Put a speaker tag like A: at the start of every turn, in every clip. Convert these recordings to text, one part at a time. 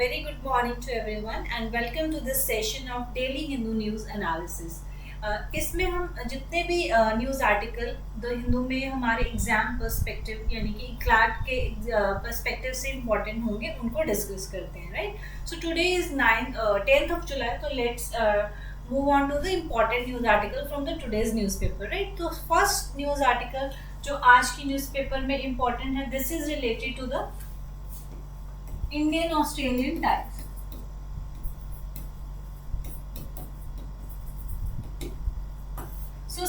A: very good morning to everyone and welcome to this session of Daily Hindu News Analysis. इसमें हम जितने भी news article the Hindu में हमारे एग्जाम पर्सपेक्टिव यानी कि क्लाट के पर्सपेक्टिव से इम्पोर्टेंट होंगे उनको डिस्कस करते हैं, right? So today is 10th of July, तो let's move on to the important news article from the today's newspaper, right? तो फर्स्ट न्यूज़ आर्टिकल जो आज की न्यूज़पेपर में इम्पोर्टेंट है, this is related to the Indian Australian ties. So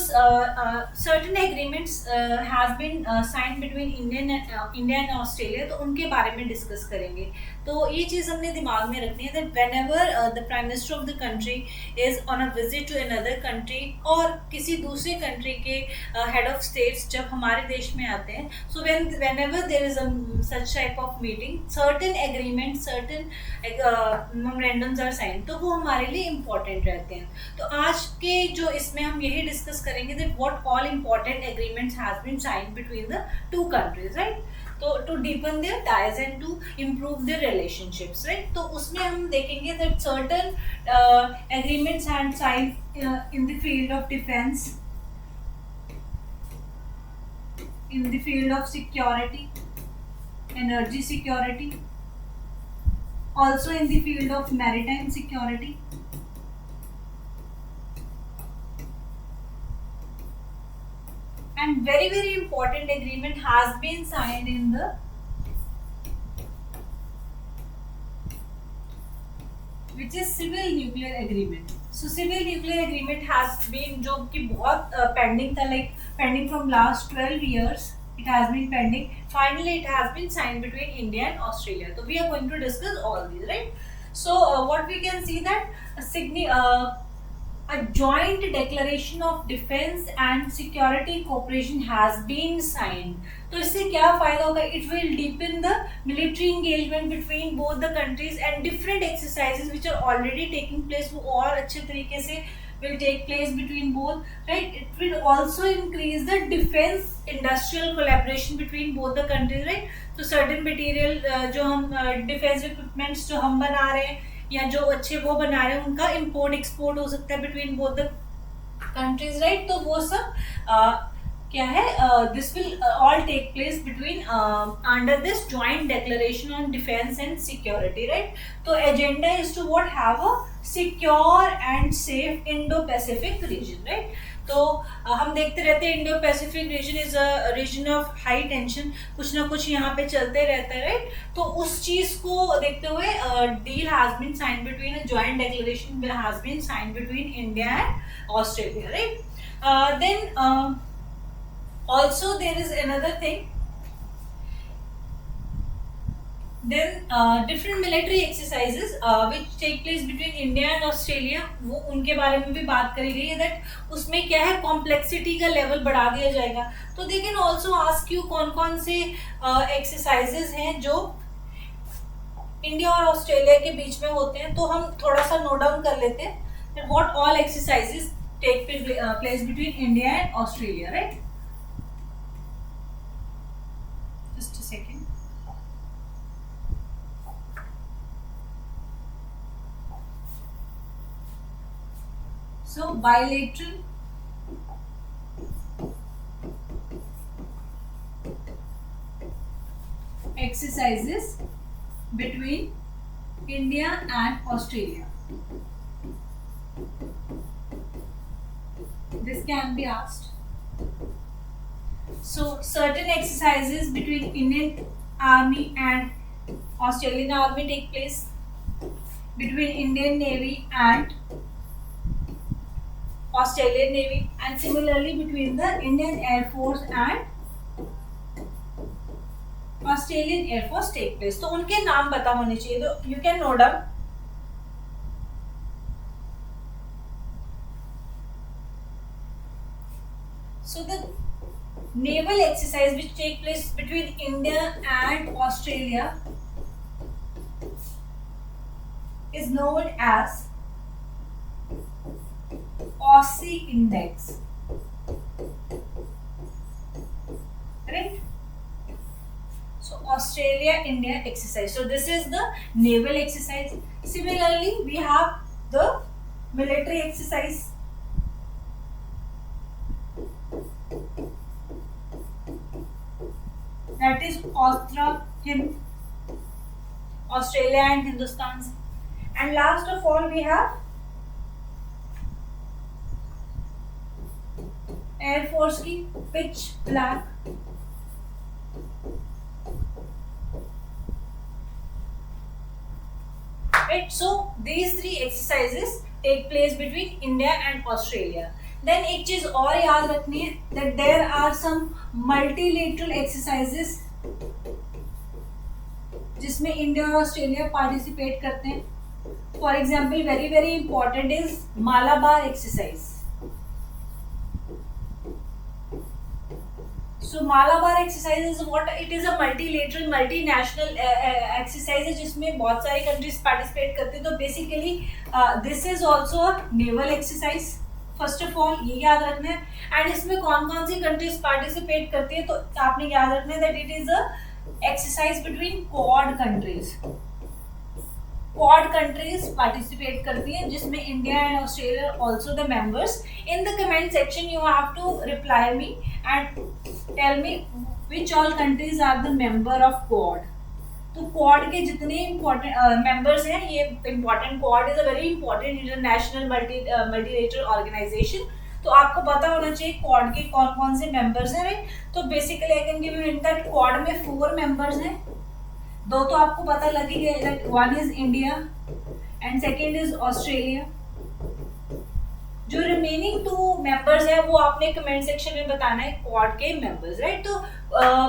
A: certain agreements has been signed between India and Australia, तो उनके बारे में डिस्कस करेंगे. तो ये चीज़ हमने दिमाग में रखनी है that whenever the Prime Minister of the country is on a visit to another country और किसी दूसरे country के head of states जब हमारे देश में आते हैं, so whenever there is a such type of meeting, certain agreements, certain memorandums are signed, तो वो हमारे लिए important रहते हैं. तो आज के जो इसमें हम यही डिस्कस करेंगे that what all important agreements has been signed between the two countries, right? तो to deepen their ties and to improve their relationships, right? तो उसमें हम देखेंगे that certain agreements and signed in the field of defense, in the field of security, energy security, also in the field of maritime security, and very important agreement has been signed in the which is civil nuclear agreement. So civil nuclear agreement has been जो कि बहुत pending था, like pending from last 12 years. It has been pending. Finally, it has been signed between India and Australia. So we are going to discuss all these, right? So what we can see that a joint declaration of defense and security cooperation has been signed. तो इससे क्या फायदा होगा? It will deepen the military engagement between both the countries and different exercises which are already taking place वो और अच्छे तरीके से will take place between both, right? It will also increase the defense industrial collaboration between both the countries, right? So certain material जो हम defense equipments जो हम बना रहे हैं या जो अच्छे वो बना रहे हैं उनका इम्पोर्ट एक्सपोर्ट हो सकता है between both the countries, right? तो वो सब क्या है, this will all take place between under this joint declaration on defence and security, right? तो agenda is to what have a secure and safe Indo Pacific region, right? तो हम देखते रहते हैं Indo Pacific region is a region of high tension, कुछ ना कुछ यहाँ पे चलते रहता है, राइट? तो उस चीज को देखते हुए deal has been signed between a joint declaration has been signed between India and Australia, right? Then also there is another thing, then different military exercises which take place between India and Australia, वो उनके बारे में भी बात करी गई है that उसमें क्या है, कॉम्प्लेक्सिटी का लेवल बढ़ा दिया जाएगा. तो they can also ask you कौन कौन से एक्सरसाइजेज हैं जो इंडिया और ऑस्ट्रेलिया के बीच में होते हैं. तो हम थोड़ा सा नोट डाउन कर लेते हैं what all exercises take place between India and Australia, right? Just a second. So bilateral exercises between India and Australia. This can be asked. So certain exercises between Indian Army and Australian Army take place, between Indian Navy and Australian Navy, and similarly between the Indian Air Force and Australian Air Force take place. तो उनके नाम पता होने चाहिए, तो you can note down. So the naval exercise which take place between India and Australia is known as Aussie Index, right? So Australia India exercise. So this is the naval exercise. Similarly, we have the military exercise. That is Hind, Australia and Hindustan. And last of all, we have Air Force की pitch black. Right, so these three exercises take place between India and Australia. Then एक चीज और याद रखनी है that there are some multilateral exercises जिसमें India और Australia participate करते हैं. For example very very important is Malabar exercise. So Malabar exercise is what it is a multilateral multinational exercise है जिसमें बहुत सारी countries participate करते हैं. तो basically this is also a naval exercise. First of all ये याद रखना है. एंड इसमें कौन कौन सी कंट्रीज पार्टिसिपेट करती है, तो आपने याद रखना है that it is a exercise between quad countries. Quad countries participate करती हैं जिसमें India and Australia also the members. In the comment section you have to reply me and tell me which all countries are the member of quad. तो quad के जितने important members हैं, ये important, quad is a very important international multilateral organization. तो आपको पता होना चाहिए क्वाड के कौन कौन से मेंबर्स हैं. राइट, तो basically I can give you hint that quad में 4 मेंबर्स हैं. 2 तो आपको पता लग ही गया, that one is India and second is Australia. जो रिमेनिंग 2 मेंबर्स हैं वो आपने कमेंट सेक्शन में बताना है क्वाड के मेंबर्स. राइट, तो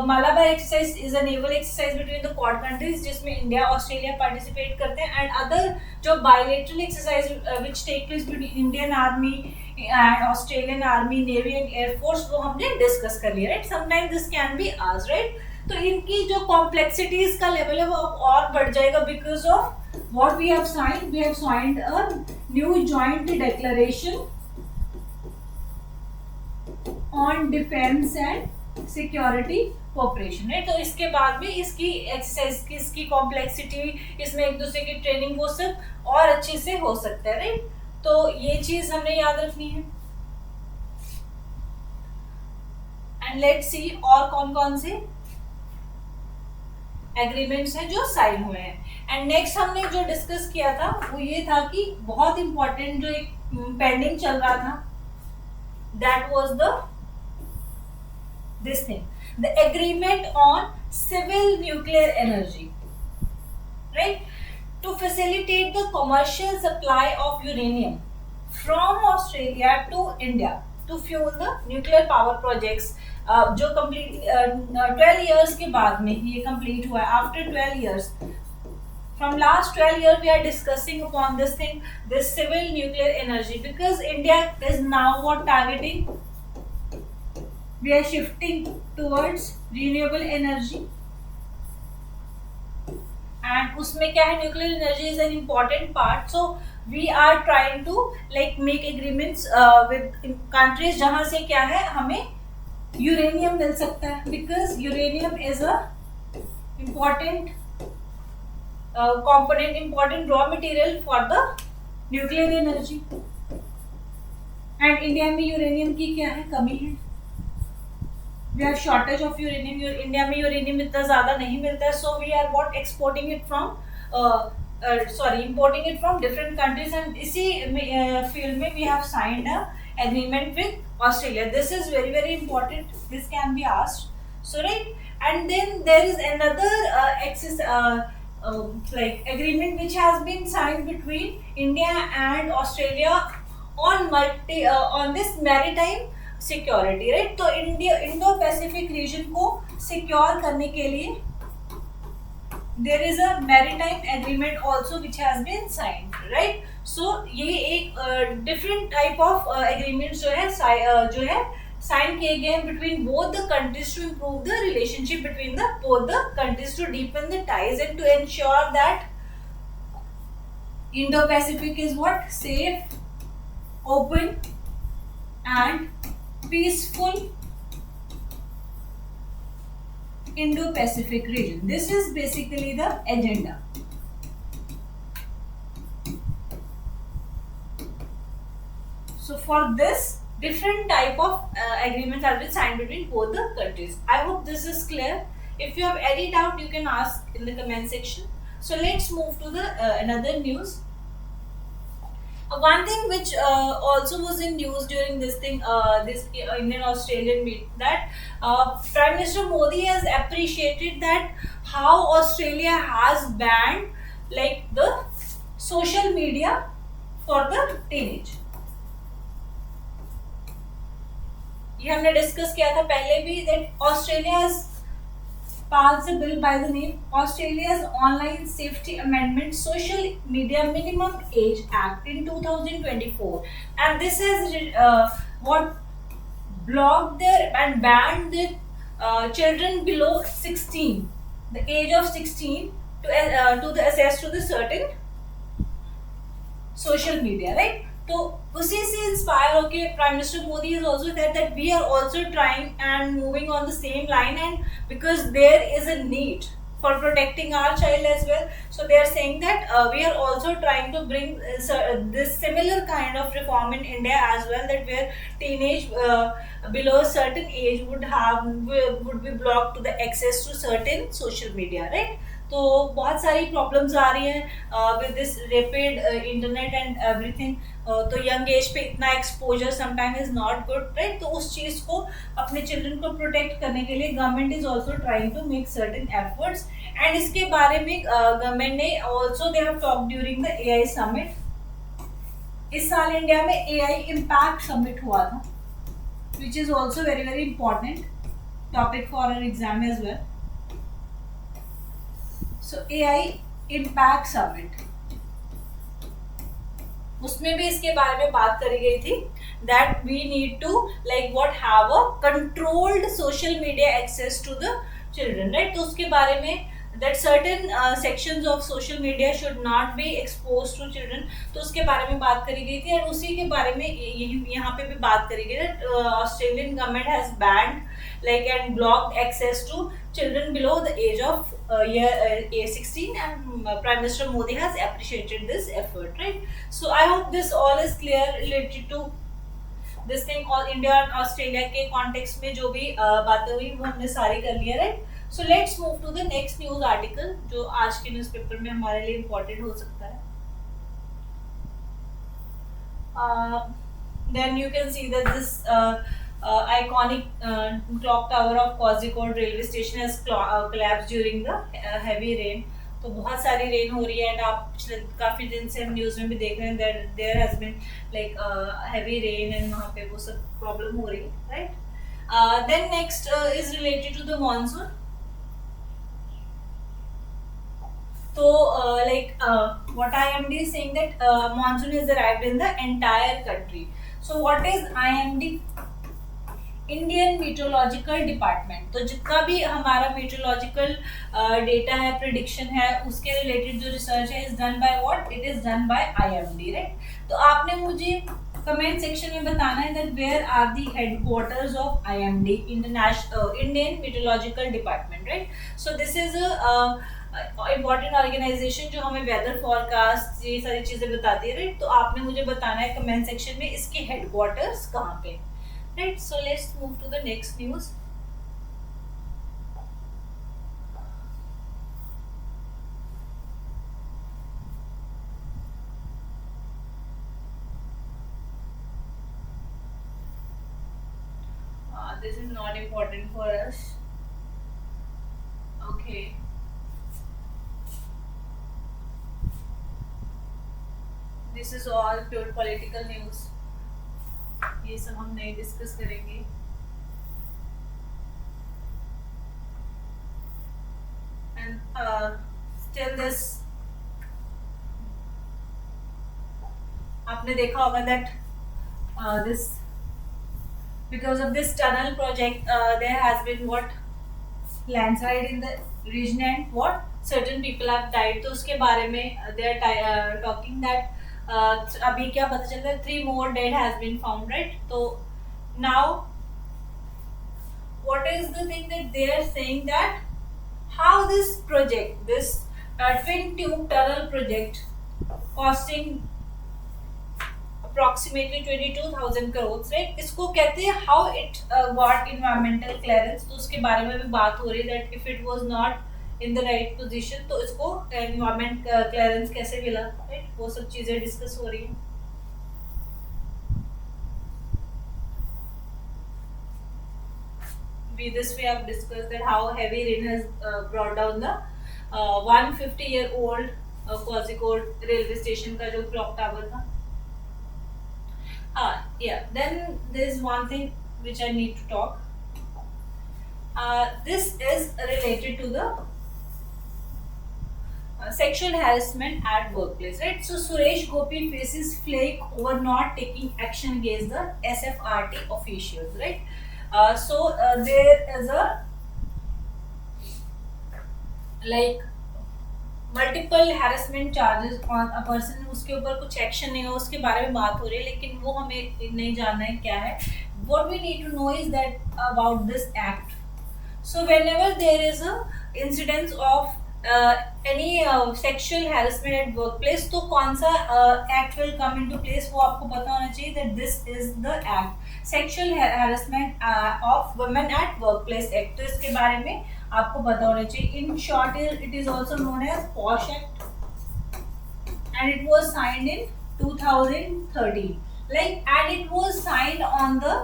A: Malabar exercise is a naval exercise between the quad countries जिसमें इंडिया ऑस्ट्रेलिया पार्टिसिपेट करते हैं. एंड अदर जो bilateral exercise which take place between Indian army and Australian army, navy and air force, वो हमने discuss कर लिया. Right, sometime this can be asked. Right, तो इनकी जो कॉम्प्लेक्सिटीज का लेवल है वो और बढ़ जाएगा because of what we have signed a new joint declaration on defense and security cooperation. right, तो इसके बाद में इसकी एक्सरसाइज की, इसकी कॉम्प्लेक्सिटी, इसमें एक दूसरे की ट्रेनिंग, वो सब और अच्छे से हो सकता है. राइट, तो ये चीज हमने याद रखनी है. एंड लेट्स सी और कौन कौन से एग्रीमेंट्स हैं जो साइन हुए हैं. एंड नेक्स्ट हमने जो डिस्कस किया था वो ये था कि बहुत इंपॉर्टेंट जो एक पेंडिंग चल रहा था, that was this thing, the agreement on civil nuclear energy. Right, to facilitate the commercial supply of uranium from Australia to India to fuel the nuclear power projects. जो कंप्लीट 12 इयर्स के बाद में ये complete हुआ है. After 12 years, from last 12 years we are discussing upon this thing, this civil nuclear energy, because India is now what targeting, we are shifting towards renewable energy. And उसमें क्या है, nuclear energy is an important part, so we are trying to like make agreements with countries जहाँ से क्या है हमें uranium मिल सकता है, because uranium is a important component, important raw material for the nuclear energy. and India में uranium की क्या है, कमी है. we have shortage of uranium. India में यूरेनियम इतना ज्यादा नहीं मिलता है, so we are what exporting it from importing it from different countries. and इसी field में we have signed a agreement with Australia. This is very very important, this can be asked. so right, and then there is another like agreement which has been signed between India and Australia on this maritime security. right, तो Indo Pacific reason को secure करने के लिए there is a maritime agreement also which has been signed. right, so ये एक different type of agreements जो है sign किए गए हैं between both the countries to improve the relationship between the both the countries, to deepen the ties and to ensure that Indo Pacific is what, safe, open and peaceful Indo-Pacific region. This is basically the agenda. So for this, different type of agreements have been signed between both the countries. I hope this is clear. If you have any doubt, you can ask in the comment section. So let's move to the another news. One thing which also was in news during this thing, this Indian Australian meet, that Prime Minister Modi has appreciated that how Australia has banned like the social media for the teenage. ये हमने discuss किया था पहले भी, that Australia has passed a bill by the name Australia's Online Safety Amendment Social Media Minimum Age Act in 2024, and this has what blocked their and banned the children below 16, the age of 16, to the access to the certain social media, right? तो उसी से inspire होके prime minister Modi has also said that we are also trying and moving on the same line, and because there is a need for protecting our child as well, so they are saying that we are also trying to bring this similar kind of reform in India as well, that where teenage below a certain age would be blocked to the access to certain social media, right? तो बहुत सारी problems आ रही हैं with this rapid internet and everything, तो young age पे इतना exposure sometime is not good, right? तो उस चीज़ को अपने चिल्ड्रन को प्रोटेक्ट करने के लिए government is also trying to make certain efforts, and इसके बारे में गवर्नमेंट ने also they have talk during the AI summit. इस साल इंडिया में AI इम्पैक्ट समिट हुआ था, which is also very very important topic for an exam as well. So AI Impact Summit, उसमें भी इसके बारे में बात करी गई थी that we need to like what have a controlled social media access to the children, right? तो उसके बारे में that certain sections of social media should not be exposed to children, तो उसके बारे में बात करी गई थी, और उसी के बारे में यहाँ पे भी बात करी गई that Australian government has banned like and blocked access to children below the age of year 16, and Prime Minister Modi has appreciated this effort, right? So I hope this all is clear related to this thing. और India और Australia के context में जो भी बातें हुई वो हमने सारी कर लिया, right? So let's move to the next news article जो आज के न्यूज़पेपर में हमारे लिए इम्पोर्टेंट हो सकता है. Then you can see that this iconic clock tower of Kozhikode railway station has collapsed during the heavy rain. तो बहुत सारी रेन हो रही है, एंड आप पिछले काफ़ी दिन से हम न्यूज़ में भी देख रहे हैं that there has been like heavy rain, and वहाँ पे वो सब प्रॉब्लम हो रही है, right? Then next is related to the monsoon. तो like what IMD is saying that monsoon is arrived in the entire country. So what is IMD? Indian meteorological department. तो जितना भी हमारा मीटरोलॉजिकल डेटा है, prediction है, उसके related जो research है is done by what? It is done by IMD, right? तो आपने मुझे कमेंट सेक्शन में बताना है that where are the headquarters of IMD, international Indian meteorological department, right? So this is important organisation जो हमें वेदर फॉरकास्ट ये सारी चीज़ें बताती है, राइट? तो आपने मुझे बताना है कमेंट सेक्शन में इसके हेडक्वार्टर्स कहाँ पे, right? So let's move to the next news. This is not important for us. Okay. This is all pure political news. ये सब हम नहीं डिस्कस करेंगे. And still this, आपने देखा होगा that this because of this tunnel project there has been what landslide in the region, and what certain people have died. तो उसके बारे में they are talking that अभी क्या पता चलता है 3 more dead has been found, right? तो now what is the thing that they are saying, that how this project, this twin tube tunnel project costing approximately 22,000 crores, right? इसको कहते हैं how it got environmental clearance, तो उसके बारे में भी बात हो रही है that if it was not in the right position तो इसको environment clearance कैसे मिला, right? वो सब चीजें डिस्कस हो रही हैं. This we have discussed that how heavy rain has brought down the 150-year-old Kozhikode railway station का जो clock tower था. Yeah. Then there is one thing which I need to talk. This is related to the sexual harassment at workplace, right? So Suresh Gopi faces flake over not taking action against the SFRT officials, right? There is a like multiple harassment charges on a person, उसके ऊपर कुछ action नहीं हुआ, उसके बारे में बात हो रही है, लेकिन वो हमें नहीं जानना है क्या है. What we need to know is that about this act. So whenever there is a incidence of any sexual harassment at work place, तो कौन सा act will come into place, वो आपको पता होना चाहिए that this is the act, sexual harassment of women at work place act. तो इसके बारे में आपको पता होना चाहिए. In short it is also known as POSH act and it was signed in 2013, like, and it was signed on the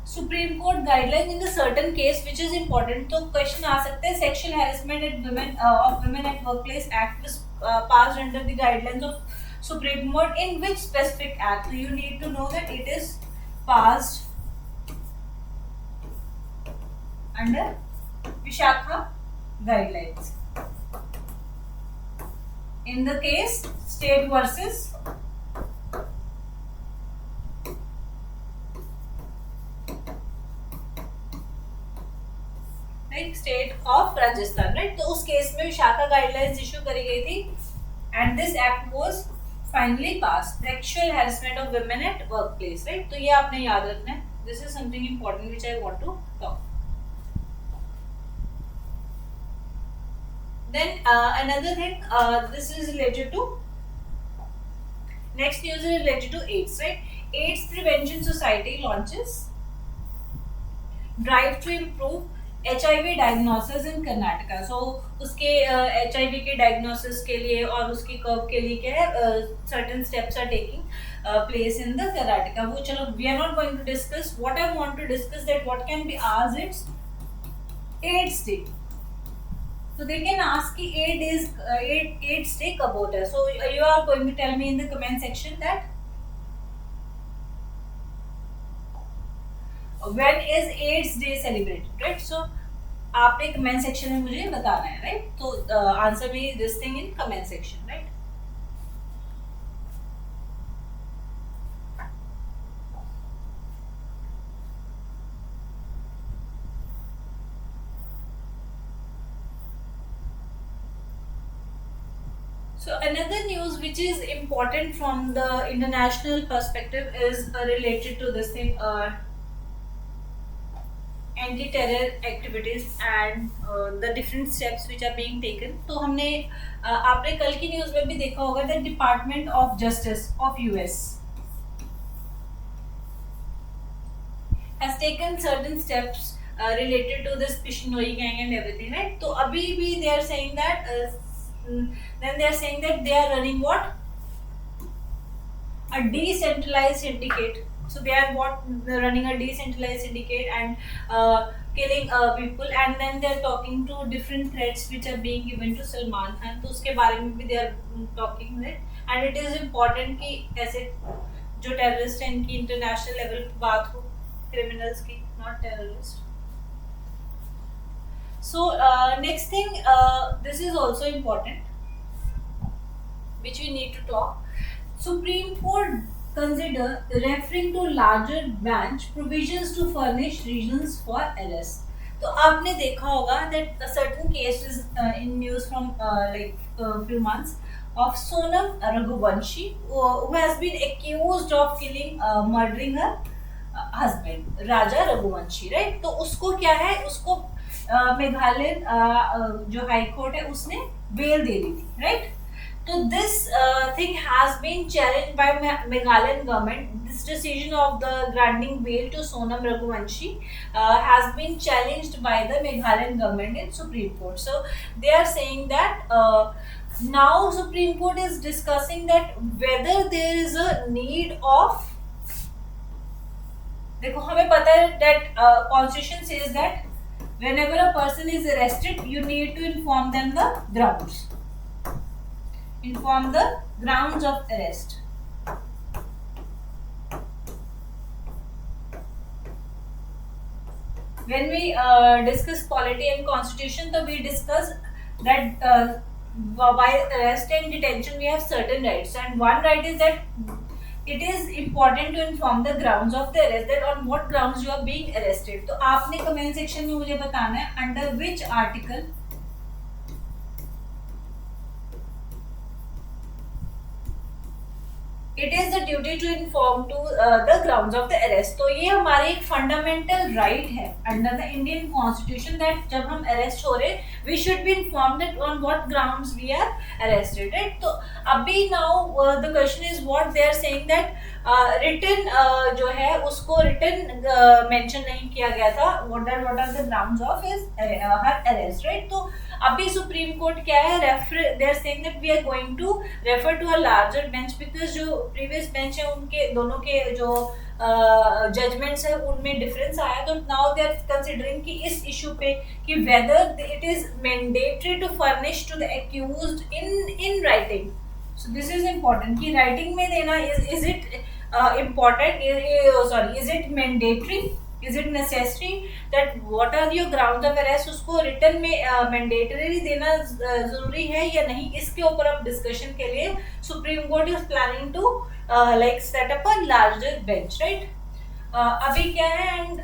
A: Supreme Court guidelines in a certain case which is important. तो question आ सकते हैं, sexual harassment at women of women at workplace act was passed under the guidelines of Supreme Court in which specific act. You need to know that it is passed under Vishakha guidelines. In the case State versus state of Rajasthan, right? तो उस case में Vishakha guidelines issue करी गई थी and this act was finally pass, sexual harassment of women at work place, right? तो ये आपने याद रखना है. This is something important which I want to talk. Then another thing, this is related to, next news is related to AIDS, right? AIDS Prevention Society launches drive to improve HIV diagnosis in Karnataka. So उसके HIV के diagnosis के लिए और उसकी curve के लिए क्या है, certain steps are taking place in the Karnataka. वो चलो, we are not going to discuss. What I want to discuss that what can be asked is AIDS Day. So they can ask कि AIDS Day कब होता है. So you are going to tell me in the comment section that when is AIDS Day celebrated, right? So आपने comment section में मुझे बताना है, right? तो answer me this thing in comment section, right? So another news which is important from the international perspective is related to this thing, anti-terror activities and the different steps which are being taken. तो हमने आपने कल की news में भी देखा होगा that Department of Justice of US has taken certain steps related to this Pishnoi gang and everything, right? तो अभी भी they are saying that then they are saying that they are running what? A decentralized syndicate. So they are running a decentralized syndicate and killing people, and then they are talking to different threats which are being given to Salman Khan. तो उसके बारे में भी they are talking, right? And it is important कि ऐसे जो terrorist हैं इनकी international level पे बात हो, criminals की, not terrorist. So next thing, this is also important, which we need to talk. Supreme Court consider referring to larger branch provisions to furnish reasons for arrest. तो आपने देखा होगा that certain cases in news from few months of Sonam Raghuvanshi, who has been accused of killing, murdering husband Raja Raghuvanshi, right. तो उसको क्या है, उसको मेघालय जो हाई कोर्ट है उसने बेल दे दी थी, राइट। तो this thing has been challenged by Meghalayan government. This decision of the granting bail to Sonam Raghuvanshi has been challenged by the Meghalayan government in Supreme Court. So they are saying that now Supreme Court is discussing that whether there is a need of, देखो हमें पता है that constitution says that whenever a person is arrested you need to inform them the grounds, inform the grounds of arrest. When we discuss polity and constitution, so we discuss that while arrest and detention we have certain rights, and one right is that it is important to inform the grounds of the arrest, that on what grounds you are being arrested. तो आपने comment section में मुझे बताना है under which article it is the duty to inform to the grounds of the arrest. तो ये हमारी एक फंडामेंटल राइट है under the Indian constitution, that जब हम अरेस्ट हो रहे we should be inform that on what grounds we are arrested, right. तो अभी now the question is what they are saying that written जो है उसको रिटन मेंशन नहीं किया गया था, what are the grounds of his her arrest, right. तो अभी सुप्रीम कोर्ट क्या है, they are saying that we are going to refer to a larger bench, because जो प्रीवियस बेंच है उनके दोनों के जो जजमेंट्स है उनमें डिफरेंस आया। तो नाउ दे आर कंसिडरिंग कि इस इशू पे कि whether it is mandatory to furnish to the accused in writing. So this is important कि राइटिंग में देना, is it important, sorry is it mandatory, is it necessary, that what are your ground of arrest, उसको return में mandatory देना जरूरी है या नहीं, इसके ऊपर अब डिस्कशन के लिए supreme court is planning to like set up a larger bench, right. अभी क्या है, एंड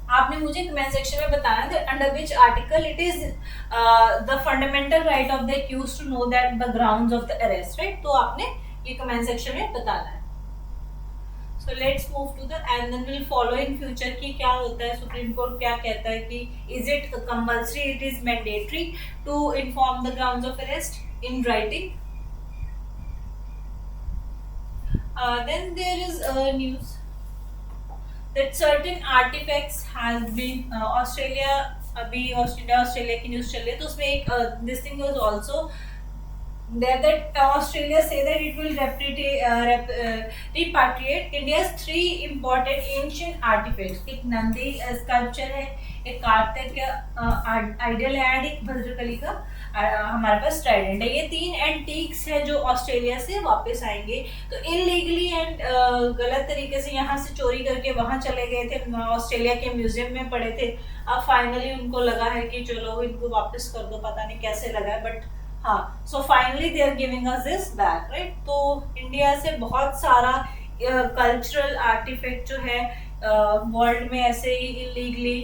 A: आपने मुझे कमेंट सेक्शन में बताना है under which article it is the fundamental right of the accused to know that the grounds of the arrest, right. तो आपने ये कमेंट सेक्शन में बताना है। So let's move to the and then we'll follow in future कि क्या होता है, सुप्रीम कोर्ट क्या कहता है कि is it compulsory, it is mandatory to inform the grounds of arrest in writing. Then there is news that certain artifacts has been Australia, अभी Australia की न्यूज चल रही है, तो उसमें एक this thing was also that Australia say that it will repatriate India's 3 important ancient artifacts. एक Nandi sculpture है, एक कार्तिक आइडल है, एंड एक भद्रकली का हमारे पास ट्राइडेंट है। ये 3 एंटीक्स है जो ऑस्ट्रेलिया से वापस आएंगे। तो इनलीगली एंड गलत तरीके से यहाँ से चोरी करके वहाँ चले गए थे, ऑस्ट्रेलिया के म्यूजियम में पड़े थे। अब फाइनली उनको लगा है कि चलो इनको वापस कर दो, पता नहीं कैसे लगा है, बट हाँ, so finally they are giving us this back, right. तो इंडिया से बहुत सारा कल्चरल आर्टिफैक्ट जो है वर्ल्ड में ऐसे ही इलीगली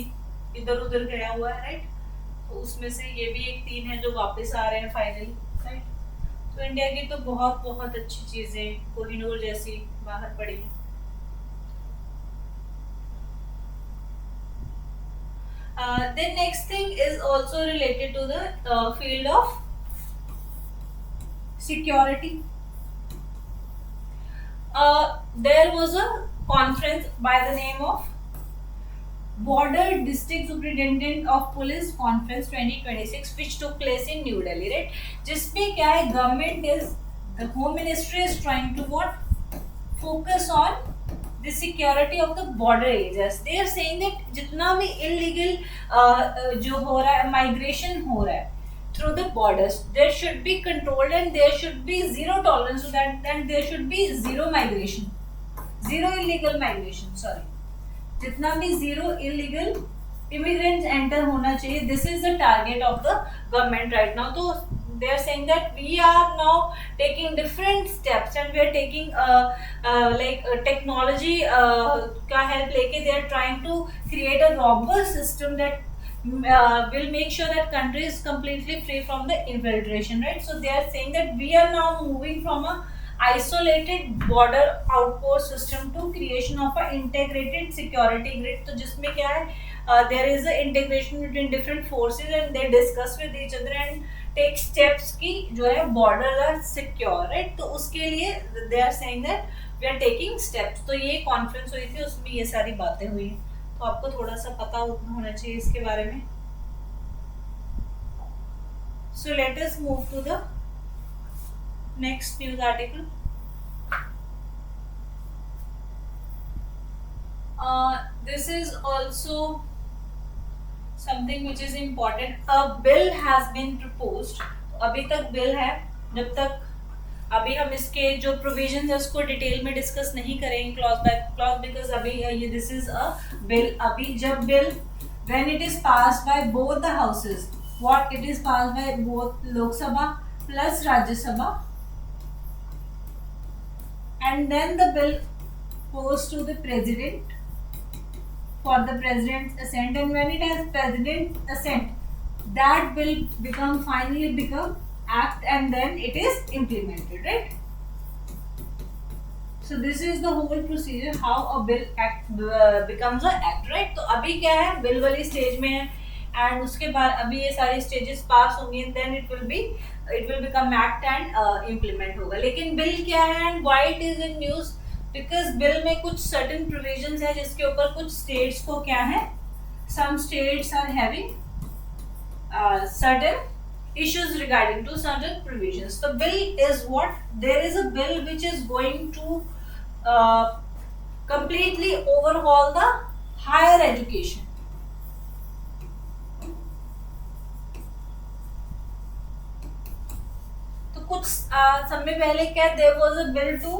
A: इधर उधर गया हुआ है, राइट। तो उसमें से ये भी एक 3 है जो वापस आ रहे हैं फाइनली, राइट। तो इंडिया की तो बहुत बहुत अच्छी चीजें कोहिनूर जैसी बाहर पड़ी है। Then next thing is also related to the field of security. There was a conference by the name of Border District Superintendent of Police Conference 2026 which took place in New Delhi, right? जिसमें क्या है, the Home Ministry is trying to focus on the security of the border areas. They are saying that जितना भी illegal जो हो रहा है, migration हो रहा है through the borders, there should be controlled and there should be zero tolerance to that, and there should be zero migration, zero illegal migration, sorry, जितना भी zero illegal immigrants enter होना चाहिए. This is the target of the government right now. So they are saying that we are now taking different steps and we are taking like technology का help लेके they are trying to create a robust system that will make sure that country is completely free from the infiltration, right? So they are saying that we are now moving from a isolated border outpost system to creation of a integrated security grid. तो जिसमें क्या है, there is a integration between different forces and they discuss with each other and take steps की जो है border are secure, right. तो उसके लिए they are saying that we are taking steps. तो ये कॉन्फ्रेंस हुई थी, उसमें ये सारी बातें हुई, तो आपको थोड़ा सा पता होना चाहिए इसके बारे में। So let us move to the next news article. This is also something which is important. A bill has been proposed. अभी तक बिल है, जब तक अभी हम इसके जो प्रोविजन है उसको डिटेल में डिस्कस नहीं करेंगे क्लॉज बाय क्लॉज, बिकॉज अभी ये दिस इज अ बिल। अभी जब bill when it is passed by both the houses, what it is passed by both Lok Sabha plus Rajya Sabha, and then the bill goes to the president for the president's assent, and when it has president's assent, that will finally become act, and then it is implemented, right? So this is the whole procedure how a bill act becomes a act, right? तो अभी क्या है, bill वाली stage में है, and उसके बाद अभी ये सारे स्टेजेस पास होंगे, then it will become act and implement होगा। लेकिन बिल क्या है and why it is in news, because bill में कुछ सर्टेन प्रोविजंस है जिसके ऊपर कुछ स्टेट्स को क्या है, some states are having certain issues regarding to certain provisions. The bill is what? There is a bill which is going to completely overhaul the higher education. तो कुछ समय पहले क्या, there was a bill to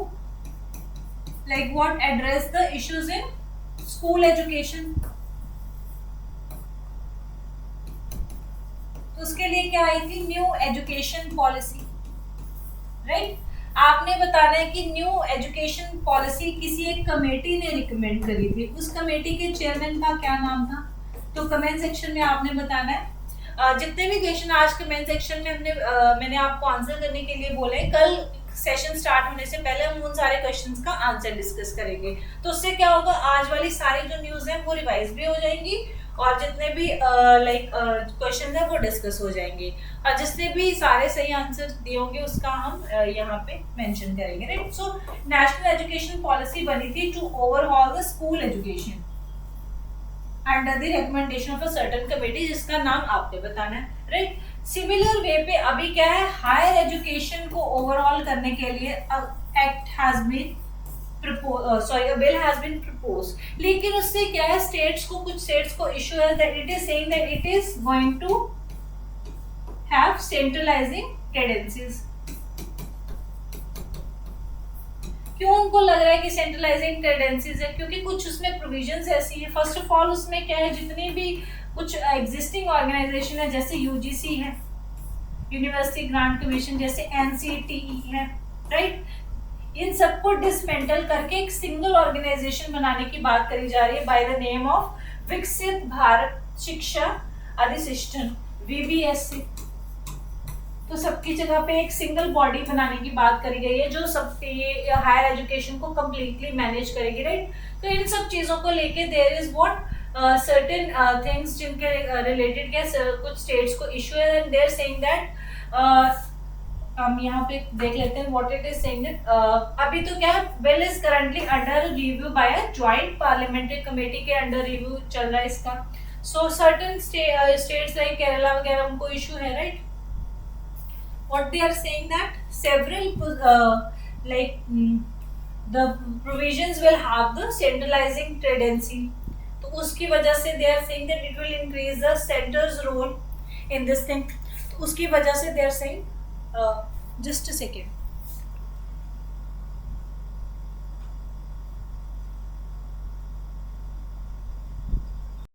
A: like what address the issues in school education. तो उसके लिए क्या आई थी, न्यू एजुकेशन पॉलिसी, राइट। आपने बताना है कि न्यू एजुकेशन पॉलिसी किसी एक कमेटी ने रिकमेंड करी थी, उस कमेटी के चेयरमैन का क्या नाम था, तो कमेंट सेक्शन में आपने बताना है। जितने भी क्वेश्चन आज कमेंट सेक्शन में मैंने आपको आंसर करने के लिए बोले, कल सेशन स्टार्ट होने से पहले हम उन सारे क्वेश्चंस का आंसर डिस्कस करेंगे। तो उससे क्या होगा, आज वाली सारी जो न्यूज़ है वो रिवाइज भी हो जाएंगी और जितने भी क्वेश्चन है वो डिस्कस हो जाएंगे, और जिसने भी सारे सही आंसर दिए होंगे उसका हम यहाँ पे मेंशन करेंगे, right. So national education policy बनी थी to overall the school education under the recommendation of a certain committee, जिसका नाम आपने बताना है, राइट। सिमिलर वे पे अभी क्या है, हायर एजुकेशन को ओवरऑल करने के लिए act has been a bill has been proposed, लेकिन उससे क्या है, कुछ स्टेट्स को इशू है that it is saying that it is going to have centralizing tendencies। क्यों उनको लग रहा है कि सेंट्रलाइजिंग टेंडेंसीज है, क्योंकि कुछ उसमें प्रोविजंस ऐसी है। फर्स्ट ऑफ ऑल उसमें क्या है, जितनी भी कुछ एग्जिस्टिंग ऑर्गेनाइजेशन है, जैसे यूजीसी है, यूनिवर्सिटी ग्रांट कमीशन, जैसे एनसीटीई है, राइट, इन सबको डिसमेंटल करके एक सिंगल ऑर्गेनाइजेशन बनाने की बात करी जा रही है बाय द नेम ऑफ विकसित भारत शिक्षा अधिशिष्टन, वीबीएससी। तो सबकी जगह पे एक सिंगल बॉडी बनाने की बात करी गई है जो सब ये हायर एजुकेशन को कम्प्लीटली मैनेज करेगी, राइट। तो इन सब चीज़ों को लेके there is what certain things जिनके रिलेटेड क्या कुछ स्टेट्स को इशू है, and they are saying that हम यहाँ पे देख लेते हैं what it is saying that अभी तो क्या है, bill is currently under review by a joint parliamentary committee के अंडर रिव्यू चल रहा है इसका। So certain states like Kerala वगैरह उनको इशू है, right. What they are saying that several the provisions will have the centralizing tendency, तो उसकी वजह से they are saying that it will increase the center's role in this thing, तो उसकी वजह से they are saying just a second।